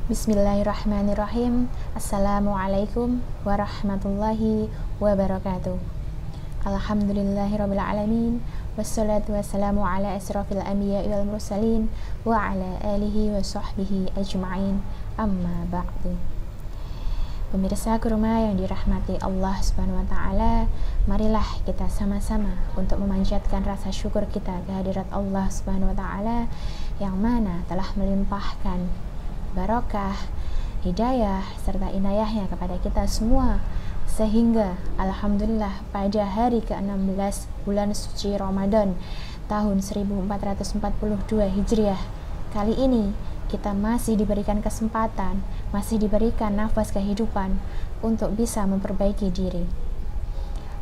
Bismillahirrahmanirrahim. Assalamualaikum warahmatullahi wabarakatuh. Alhamdulillahirabbil alamin. Wassalatu wassalamu ala asrofil anbiya'i wal mursalin wa ala alihi wa sahbihi ajma'in. Amma ba'du. Pemirsa kurma yang dirahmati Allah Subhanahu wa taala, marilah kita sama-sama untuk memanjatkan rasa syukur kita kehadirat Allah Subhanahu wa taala yang mana telah melimpahkan barokah, hidayah, serta inayahnya kepada kita semua, sehingga alhamdulillah pada hari ke-16 bulan suci Ramadan tahun 1442 Hijriah kali ini kita masih diberikan kesempatan, masih diberikan nafas kehidupan untuk bisa memperbaiki diri.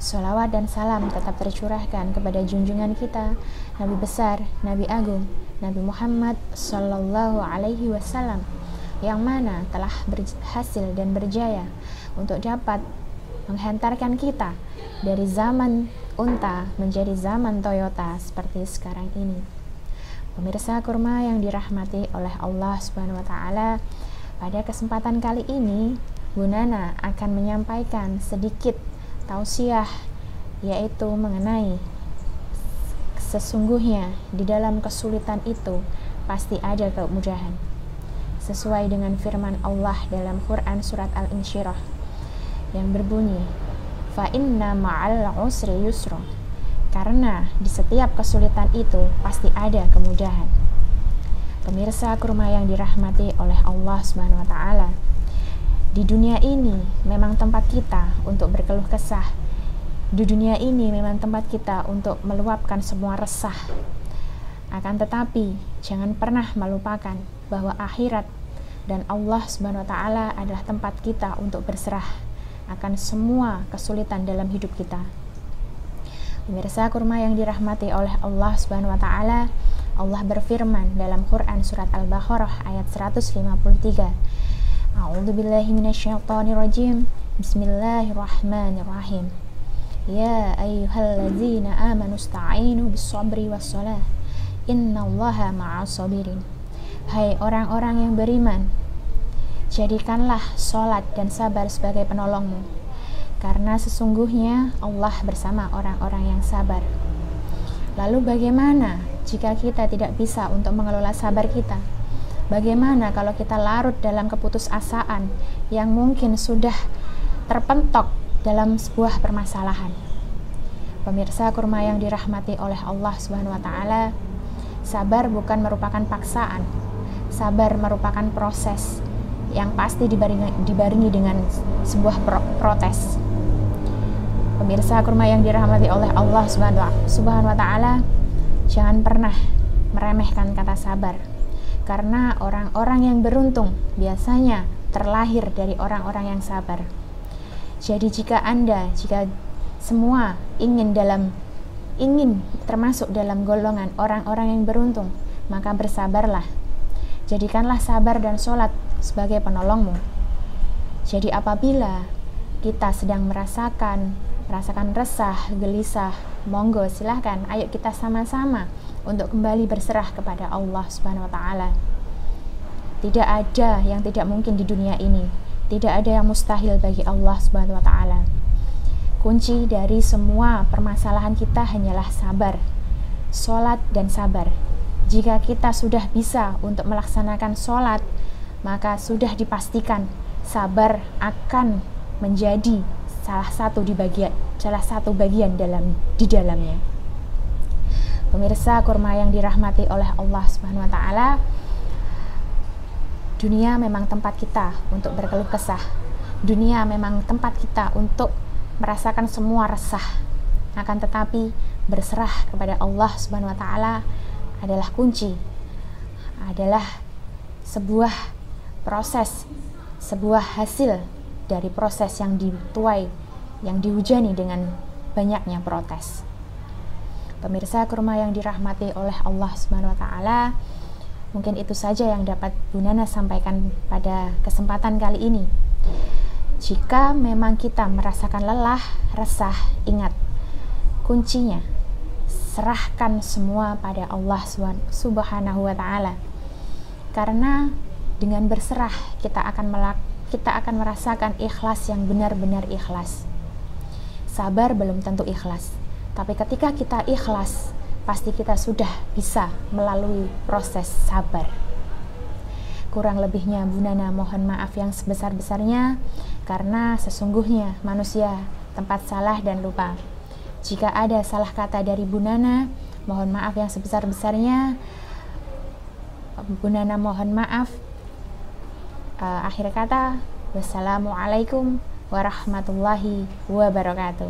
Sholawat dan salam tetap tercurahkan kepada junjungan kita, Nabi besar, Nabi agung, Nabi Muhammad Sallallahu Alaihi Wasallam, yang mana telah berhasil dan berjaya untuk dapat menghantarkan kita dari zaman unta menjadi zaman Toyota seperti sekarang ini. Pemirsa kurma yang dirahmati oleh Allah Subhanahu wa taala, pada kesempatan kali ini Bu Nana akan menyampaikan sedikit tausiah, yaitu mengenai sesungguhnya di dalam kesulitan itu pasti ada kemudahan, sesuai dengan firman Allah dalam Quran surat Al-Insyirah yang berbunyi, fa inna ma'al usri yusra, karena di setiap kesulitan itu pasti ada kemudahan. Pemirsa kurma yang dirahmati oleh Allah Subhanahu wa taala, di dunia ini memang tempat kita untuk berkeluh kesah. Di dunia ini memang tempat kita untuk meluapkan semua resah. Akan tetapi jangan pernah melupakan bahwa akhirat dan Allah Subhanahu wa taala adalah tempat kita untuk berserah akan semua kesulitan dalam hidup kita. Pemirsa kurma yang dirahmati oleh Allah Subhanahu wa taala, Allah berfirman dalam Quran surat Al-Baqarah ayat 153. A'udzubillahi minasyaitonirrajim. Bismillahirrahmanirrahim. Ya ayyuhalladzina amanu ista'inu bis-sabri was-shalah. Innallaha ma'as sabirin. Hai orang-orang yang beriman, jadikanlah sholat dan sabar sebagai penolongmu, karena sesungguhnya Allah bersama orang-orang yang sabar. Lalu bagaimana jika kita tidak bisa untuk mengelola sabar kita? Bagaimana kalau kita larut dalam keputusasaan yang mungkin sudah terpentok dalam sebuah permasalahan? Pemirsa kurma yang dirahmati oleh Allah Subhanahu wa taala, sabar bukan merupakan paksaan. Sabar merupakan proses yang pasti dibarengi dengan sebuah protes. Pemirsa kurma yang dirahmati oleh Allah Subhanahu wa taala, jangan pernah meremehkan kata sabar, karena orang-orang yang beruntung biasanya terlahir dari orang-orang yang sabar. Jadi jika semua ingin termasuk dalam golongan orang-orang yang beruntung, maka bersabarlah. Jadikanlah sabar dan sholat sebagai penolongmu. Jadi apabila kita sedang merasakan resah, gelisah, monggo silahkan, ayo kita sama-sama untuk kembali berserah kepada Allah Subhanahu wa taala. Tidak ada yang tidak mungkin di dunia ini, tidak ada yang mustahil bagi Allah Subhanahu wa taala. Kunci dari semua permasalahan kita hanyalah sabar, sholat dan sabar. Jika kita sudah bisa untuk melaksanakan sholat, maka sudah dipastikan sabar akan menjadi salah satu bagian di dalamnya. Pemirsa kurma yang dirahmati oleh Allah Subhanahu wa taala, dunia memang tempat kita untuk berkeluh kesah. Dunia memang tempat kita untuk merasakan semua resah. Akan tetapi berserah kepada Allah Subhanahu wa taala adalah kunci, adalah sebuah proses, sebuah hasil dari proses yang dituai, yang dihujani dengan banyaknya protes. Pemirsa kurma yang dirahmati oleh Allah Subhanahu wa taala, mungkin itu saja yang dapat Bu Nana sampaikan pada kesempatan kali ini. Jika memang kita merasakan lelah, resah, ingat kuncinya, serahkan semua pada Allah Subhanahu wa taala. Karena Dengan berserah kita akan merasakan ikhlas yang benar-benar ikhlas. Sabar belum tentu ikhlas, tapi ketika kita ikhlas, pasti kita sudah bisa melalui proses sabar. Kurang lebihnya Bu Nana mohon maaf yang sebesar-besarnya, karena sesungguhnya manusia tempat salah dan lupa. Jika ada salah kata dari Bu Nana, mohon maaf yang sebesar-besarnya. Bu Nana mohon maaf. Akhir kata, wassalamualaikum warahmatullahi wabarakatuh.